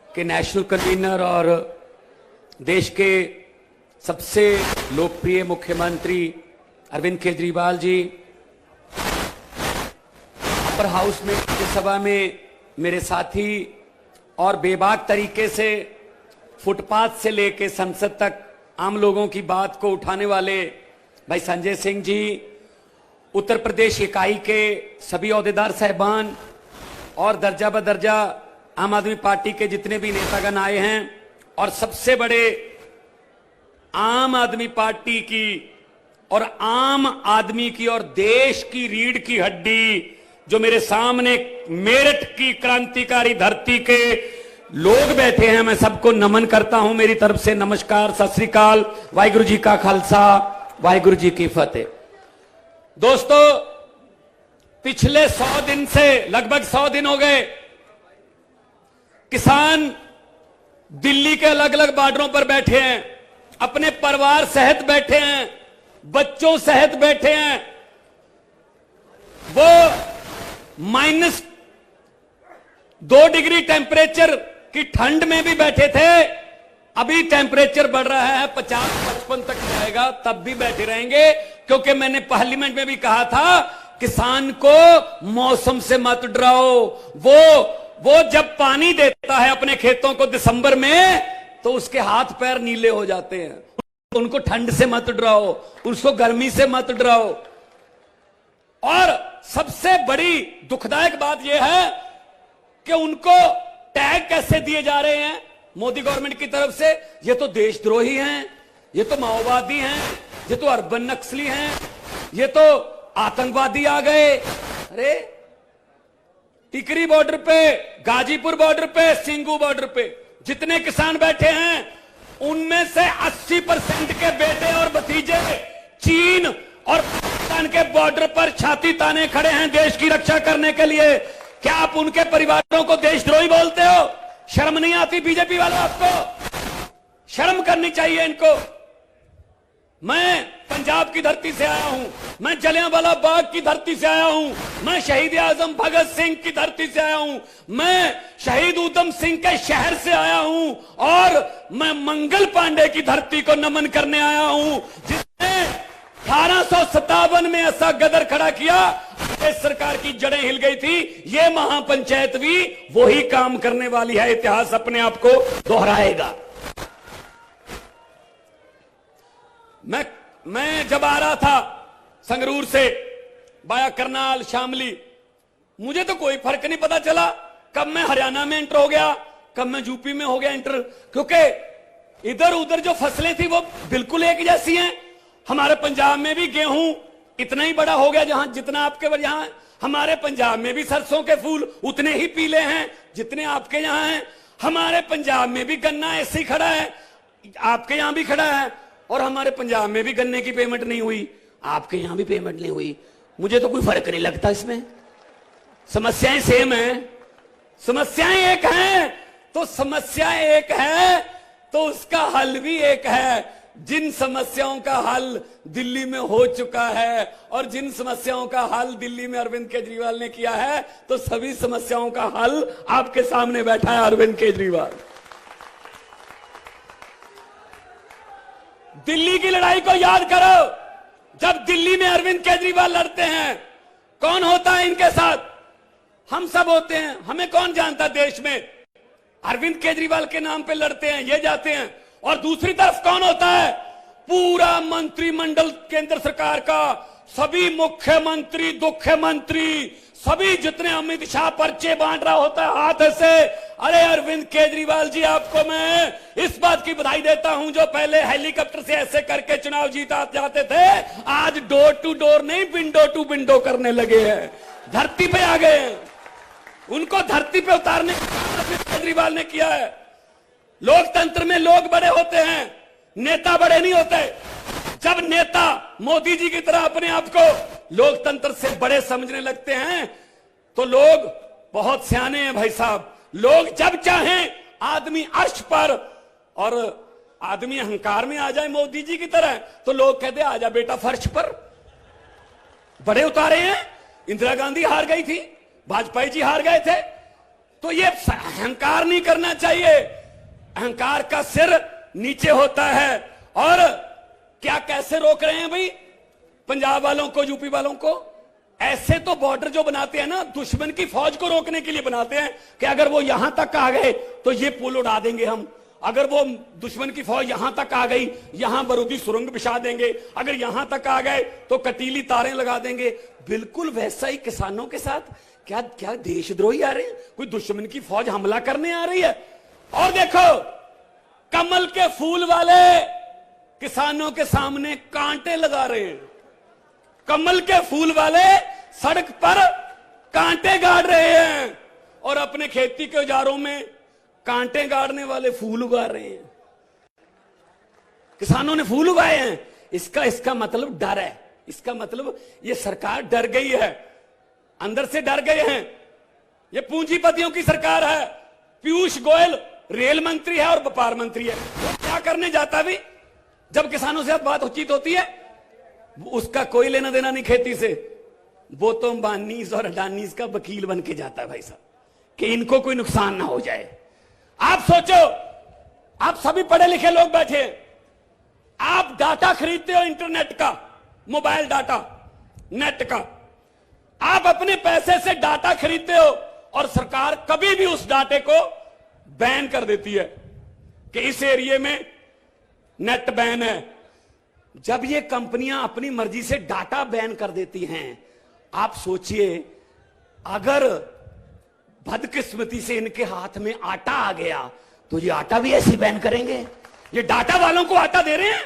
के national convener और देश के सबसे लोकप्रिय मुख्यमंत्री अरविंद केजरीवाल जी, अपर हाउस में सभा में मेरे साथी और बेबाक तरीके से फुटपाथ से लेकर संसद तक आम लोगों की बात को उठाने वाले भाई संजय सिंह जी, उत्तर प्रदेश इकाई के सभी ओहदेदार साहबान और दर्जा बदर्जा आम आदमी पार्टी के जितने भी नेतागण आए हैं, और सबसे बड़े आम आदमी पार्टी की और आम आदमी की और देश की रीढ़ की हड्डी जो मेरे सामने मेरठ की क्रांतिकारी धरती के लोग बैठे हैं, मैं सबको नमन करता हूं। मेरी तरफ से नमस्कार, सत श्री अकाल, वाहिगुरु जी का खालसा, वाहिगुरु जी की फतेह। दोस्तों, पिछले 100 दिन से लगभग 100 दिन हो गए, किसान दिल्ली के अलग अलग बॉर्डरों पर बैठे हैं, अपने परिवार सहित बैठे हैं, बच्चों सहित बैठे हैं। वो -2 डिग्री टेम्परेचर की ठंड में भी बैठे थे। अभी टेम्परेचर बढ़ रहा है, 50-55 तक जाएगा, तब भी बैठे रहेंगे, क्योंकि मैंने पार्लियामेंट में भी कहा था, किसान को मौसम से मत डराओ। वो जब पानी देता है अपने खेतों को दिसंबर में, तो उसके हाथ पैर नीले हो जाते हैं। उनको ठंड से मत डराओ, उसको गर्मी से मत डराओ। और सबसे बड़ी दुखदायक बात यह है कि उनको टैग कैसे दिए जा रहे हैं मोदी गवर्नमेंट की तरफ से। ये तो देशद्रोही हैं, ये तो माओवादी हैं, ये तो अर्बन नक्सली हैं, ये तो आतंकवादी आ गए। अरे टिकरी बॉर्डर पे, गाजीपुर बॉर्डर पे, सिंगू बॉर्डर पे जितने किसान बैठे हैं, उनमें से 80% के बेटे और भतीजे चीन और पाकिस्तान के बॉर्डर पर छाती ताने खड़े हैं देश की रक्षा करने के लिए। क्या आप उनके परिवारों को देशद्रोही बोलते हो? शर्म नहीं आती बीजेपी वालों? आपको शर्म करनी चाहिए इनको। मैं पंजाब की धरती से आया हूं, मैं जलियांवाला बाग की धरती से आया हूं, मैं शहीद आजम भगत सिंह की धरती से आया हूं, मैं शहीद ऊधम सिंह के शहर से आया हूं, और मैं मंगल पांडे की धरती को नमन करने आया हूं, जिसने 1857 में ऐसा गदर खड़ा किया, इस सरकार की जड़ें हिल गई थी। ये महापंचायत भी वही काम करने वाली है, इतिहास अपने आप को दोहराएगा। मैं जब आ रहा था संगरूर से बाया करनाल शामली, मुझे तो कोई फर्क नहीं पता चला कब मैं हरियाणा में एंटर हो गया, कब मैं यूपी में हो गया एंटर, क्योंकि इधर उधर जो फसलें थी वो बिल्कुल एक जैसी हैं। हमारे पंजाब में भी गेहूं इतना ही बड़ा हो गया जहां जितना आपके यहां, हमारे पंजाब में भी सरसों के फूल उतने ही पीले हैं जितने आपके यहां हैं। हमारे पंजाब में भी गन्ना ऐसे ही खड़ा है, आपके यहां भी खड़ा है, और हमारे पंजाब में भी गन्ने की पेमेंट नहीं हुई, आपके यहां भी पेमेंट नहीं हुई। मुझे तो कोई फर्क नहीं लगता इसमें, समस्याएं सेम हैं, समस्याएं एक हैं, तो समस्याएं एक है तो उसका हल भी एक है। जिन समस्याओं का हल दिल्ली में हो चुका है और जिन समस्याओं का हल दिल्ली में अरविंद केजरीवाल ने किया है, तो सभी समस्याओं का हल आपके सामने बैठा है अरविंद केजरीवाल। दिल्ली की लड़ाई को याद करो, जब दिल्ली में अरविंद केजरीवाल लड़ते हैं, कौन होता है इनके साथ? हम सब होते हैं। हमें कौन जानता देश में? अरविंद केजरीवाल के नाम पे लड़ते हैं, ये जाते हैं। और दूसरी तरफ कौन होता है? पूरा मंत्रिमंडल केंद्र सरकार का, सभी मुख्यमंत्री, मुख्यमंत्री, सभी जितने अमित शाह पर्चे बांट रहा होता है हाथ से। अरे अरविंद केजरीवाल जी, आपको मैं इस बात की बधाई देता हूं, जो पहले हेलीकॉप्टर से ऐसे करके चुनाव जीता जाते थे, आज डोर टू डोर नहीं, विंडो टू विंडो करने लगे हैं, धरती पे आ गए हैं। उनको धरती पे उतारने का काम अरविंद केजरीवाल ने किया है। लोकतंत्र में लोग बड़े होते हैं, नेता बड़े नहीं होते। जब नेता मोदी जी की तरह अपने आप को लोकतंत्र से बड़े समझने लगते हैं, तो लोग बहुत सियाने हैं भाई साहब। लोग जब चाहें आदमी अर्श पर और आदमी अहंकार में आ जाए मोदी जी की तरह, तो लोग कहते आजा बेटा फर्श पर। बड़े उतारे हैं। इंदिरा गांधी हार गई थी, वाजपेयी जी हार गए थे, तो ये अहंकार नहीं करना चाहिए। अहंकार का सिर नीचे होता है। और क्या कैसे रोक रहे हैं भाई पंजाब वालों को, यूपी वालों को? ऐसे तो बॉर्डर जो बनाते हैं ना, दुश्मन की फौज को रोकने के लिए बनाते हैं कि अगर वो यहां तक आ गए तो ये पुल उड़ा देंगे हम, अगर वो दुश्मन की फौज यहां तक आ गई यहां बारूदी सुरंग बिछा देंगे, अगर यहां तक आ गए तो कटीली तारें लगा देंगे। बिल्कुल वैसा ही किसानों के साथ। क्या क्या देशद्रोही आ रहे हैं? कोई दुश्मन की फौज हमला करने आ रही है? और देखो कमल के फूल वाले किसानों के सामने कांटे लगा रहे हैं। कमल के फूल वाले सड़क पर कांटे गाड़ रहे हैं और अपने खेती के औजारों में कांटे गाड़ने वाले फूल उगा रहे हैं। किसानों ने फूल उगाए हैं। इसका मतलब डर है। इसका मतलब ये सरकार डर गई है, अंदर से डर गए हैं। ये पूंजीपतियों की सरकार है। पीयूष गोयल रेल मंत्री है और व्यापार मंत्री है। वो क्या करने जाता भी जब किसानों से बातचीत होती है? उसका कोई लेना देना नहीं खेती से। वो तो अंबानीज और अडानीज का वकील बन के जाता है भाई साहब, कि इनको कोई नुकसान ना हो जाए। आप सोचो, आप सभी पढ़े लिखे लोग बैठे, आप डाटा खरीदते हो इंटरनेट का, मोबाइल डाटा, नेट का। आप अपने पैसे से डाटा खरीदते हो और सरकार कभी भी उस डाटे को बैन कर देती है कि इस एरिया में नेट बैन है। जब ये कंपनियां अपनी मर्जी से डाटा बैन कर देती हैं, आप सोचिए अगर बदकिस्मती से इनके हाथ में आटा आ गया तो ये आटा भी ऐसे बैन करेंगे। ये डाटा वालों को आटा दे रहे हैं।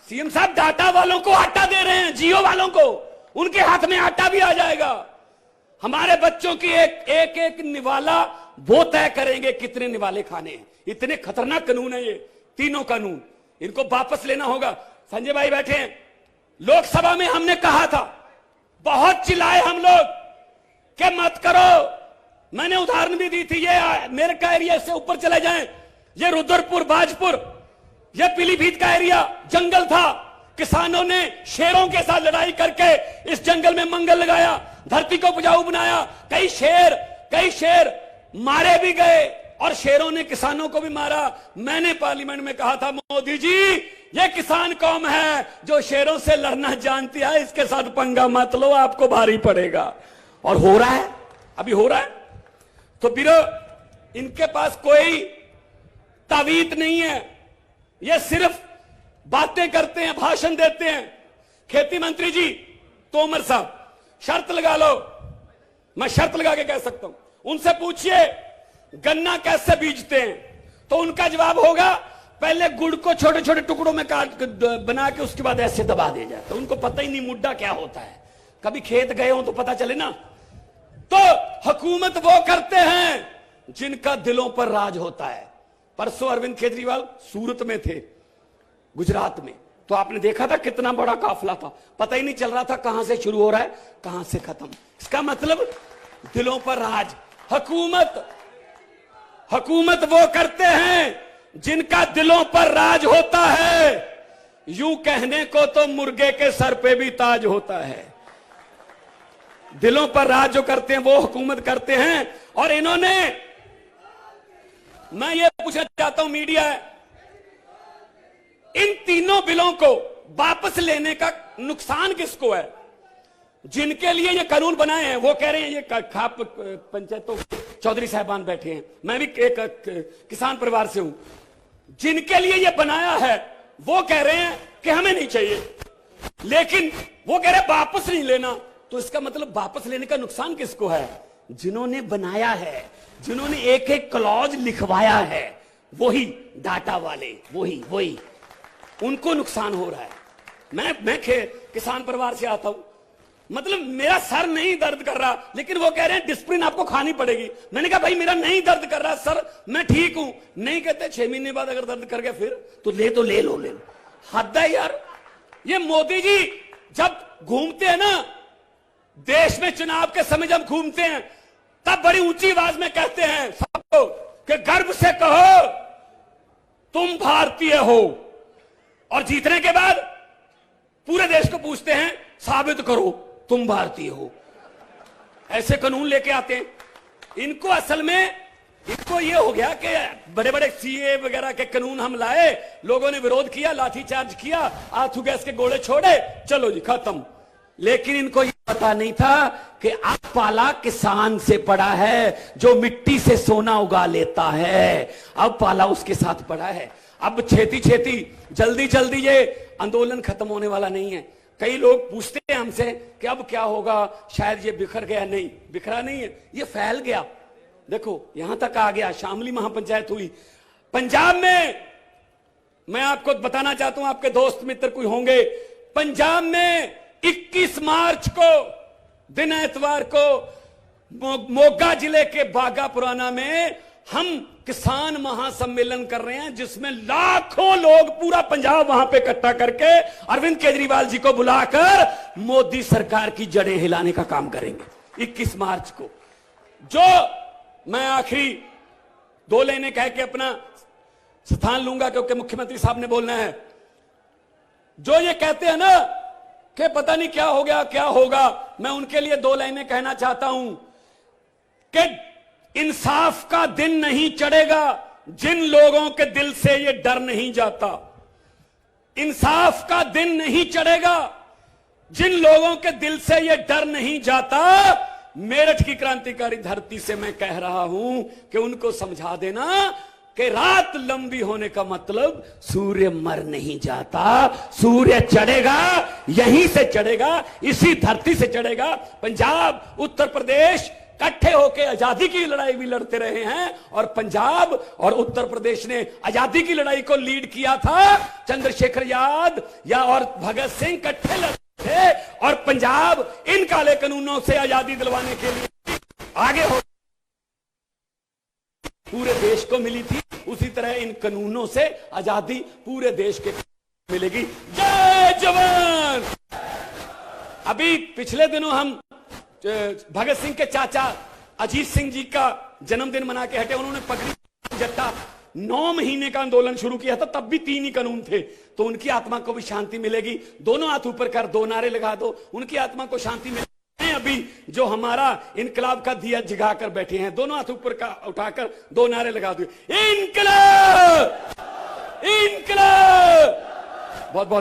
सीएम साहब डाटा वालों को आटा दे रहे हैं, जियो वालों को, उनके हाथ में आटा भी आ जाएगा। हमारे बच्चों की एक निवाला वो तय करेंगे कितने निवाले खाने हैं। इतने खतरनाक कानून है ये तीनों कानून, इनको वापस लेना होगा। संजय भाई बैठे हैं, लोकसभा में हमने कहा था, बहुत चिल्लाए हम लोग कि मत करो। मैंने उदाहरण भी दी थी, ये मेरे का एरिया से ऊपर चले जाएं, ये रुद्रपुर, बाजपुर, ये पीलीभीत का एरिया जंगल था। किसानों ने शेरों के साथ लड़ाई करके इस जंगल में मंगल लगाया, धरती को उपजाऊ बनाया। कई शेर मारे भी गए और शेरों ने किसानों को भी मारा। मैंने पार्लियामेंट में कहा था, मोदी जी ये किसान कौम है जो शेरों से लड़ना जानती है, इसके साथ पंगा मत लो, आपको भारी पड़ेगा। और हो रहा है, अभी हो रहा है। तो फिर इनके पास कोई तावीज नहीं है, ये सिर्फ बातें करते हैं, भाषण देते हैं। खेती मंत्री जी तोमर साहब शर्त लगा लो, मैं शर्त लगा के कह सकता हूं, उनसे पूछिए गन्ना कैसे बीजते हैं, तो उनका जवाब होगा पहले गुड़ को छोटे छोटे टुकड़ों में काट बना के उसके बाद ऐसे दबा दिया जाए। तो उनको पता ही नहीं मुड्डा क्या होता है। कभी खेत गए हो तो पता चले ना। तो हुकूमत वो करते हैं जिनका दिलों पर राज होता है। परसों अरविंद केजरीवाल सूरत में थे, गुजरात में, तो आपने देखा था कितना बड़ा काफिला था, पता ही नहीं चल रहा था कहां से शुरू हो रहा है कहां से खत्म। इसका मतलब दिलों पर राज। हुकूमत वो करते हैं जिनका दिलों पर राज होता है। यूं कहने को तो मुर्गे के सर पे भी ताज होता है। दिलों पर राज जो करते हैं वो हुकूमत करते हैं। और इन्होंने, मैं ये पूछना चाहता हूं मीडिया है, इन तीनों बिलों को वापस लेने का नुकसान किसको है? जिनके लिए ये कानून बनाए हैं वो कह रहे हैं, ये खाप पंचायतों चौधरी साहबान बैठे हैं, मैं भी एक किसान परिवार से हूं, जिनके लिए ये बनाया है वो कह रहे हैं कि हमें नहीं चाहिए, लेकिन वो कह रहे हैं वापस नहीं लेना। तो इसका मतलब वापस लेने का नुकसान किसको है? जिन्होंने बनाया है, जिन्होंने एक एक क्लॉज लिखवाया है, वही डाटा वाले, वही उनको नुकसान हो रहा है। मैं किसान परिवार से आता हूं, मतलब मेरा सर नहीं दर्द कर रहा, लेकिन वो कह रहे हैं डिस्प्रिन आपको खानी पड़ेगी। मैंने कहा भाई मेरा नहीं दर्द कर रहा सर, मैं ठीक हूं। नहीं कहते 6 महीने बाद अगर दर्द कर गया फिर तो ले लो। हद है यार। ये मोदी जी जब घूमते हैं ना देश में, चुनाव के समय जब घूमते हैं, तब बड़ी ऊंची आवाज में कहते हैं सबको कि गर्व से कहो तुम भारतीय हो, और जीतने के बाद पूरे देश को पूछते हैं साबित करो तुम भारतीय हो। ऐसे कानून लेके आते हैं। इनको असल में इनको ये हो गया कि बड़े बड़े सीए वगैरह के कानून हम लाए, लोगों ने विरोध किया, लाठीचार्ज किया, आंसू गैस के गोले छोड़े, चलो जी खत्म। लेकिन इनको ये पता नहीं था कि अब पाला किसान से पड़ा है जो मिट्टी से सोना उगा लेता है, अब पाला उसके साथ पड़ा है। अब छेती छेती जल्दी जल्दी ये आंदोलन खत्म होने वाला नहीं है। कई लोग पूछते हैं हमसे कि अब क्या होगा, शायद ये बिखर गया। नहीं, बिखरा नहीं है, ये फैल गया। देखो यहां तक आ गया, शामली महापंचायत हुई पंजाब में। मैं आपको बताना चाहता हूं, आपके दोस्त मित्र कोई होंगे, पंजाब में 21 मार्च को दिन एतवार को मोगा जिले के बागा पुराना में हम किसान महासम्मेलन कर रहे हैं, जिसमें लाखों लोग, पूरा पंजाब वहां पे इकट्ठा करके अरविंद केजरीवाल जी को बुलाकर मोदी सरकार की जड़ें हिलाने का काम करेंगे 21 मार्च को। जो मैं आखिरी 2 लाइनें कह के अपना स्थान लूंगा क्योंकि मुख्यमंत्री साहब ने बोलना है। जो ये कहते हैं ना कि पता नहीं क्या हो गया क्या होगा, मैं उनके लिए 2 लाइनें कहना चाहता हूं कि इंसाफ का दिन नहीं चढ़ेगा जिन लोगों के दिल से ये डर नहीं जाता। इंसाफ का दिन नहीं चढ़ेगा जिन लोगों के दिल से ये डर नहीं जाता। मेरठ की क्रांतिकारी धरती से मैं कह रहा हूं कि उनको समझा देना कि रात लंबी होने का मतलब सूर्य मर नहीं जाता, सूर्य चढ़ेगा, यहीं से चढ़ेगा, इसी धरती से चढ़ेगा। पंजाब, उत्तर प्रदेश इकट्ठे होकर आजादी की लड़ाई भी लड़ते रहे हैं, और पंजाब और उत्तर प्रदेश ने आजादी की लड़ाई को लीड किया था। चंद्रशेखर आजाद या और भगत सिंह इकट्ठे लड़ते थे, और पंजाब इन काले कानूनों से आजादी दिलवाने के लिए आगे हो पूरे देश को मिली थी। उसी तरह इन कानूनों से आजादी पूरे देश के मिलेगी। जय जवान। अभी पिछले दिनों हम भगत सिंह के चाचा अजीत सिंह जी का जन्मदिन मना के हटे। उन्होंने पगड़ी जट्टा 9 महीने का आंदोलन शुरू किया था, तब भी 3 ही कानून थे। तो उनकी आत्मा को भी शांति मिलेगी। दोनों हाथ ऊपर कर 2 नारे लगा दो, उनकी आत्मा को शांति मिलेगी। अभी जो हमारा इनकलाब का दिया जगा कर बैठे हैं, दोनों हाथ ऊपर का उठाकर 2 नारे लगा दो, इनकलाब, इनकलाब। बहुत बहुत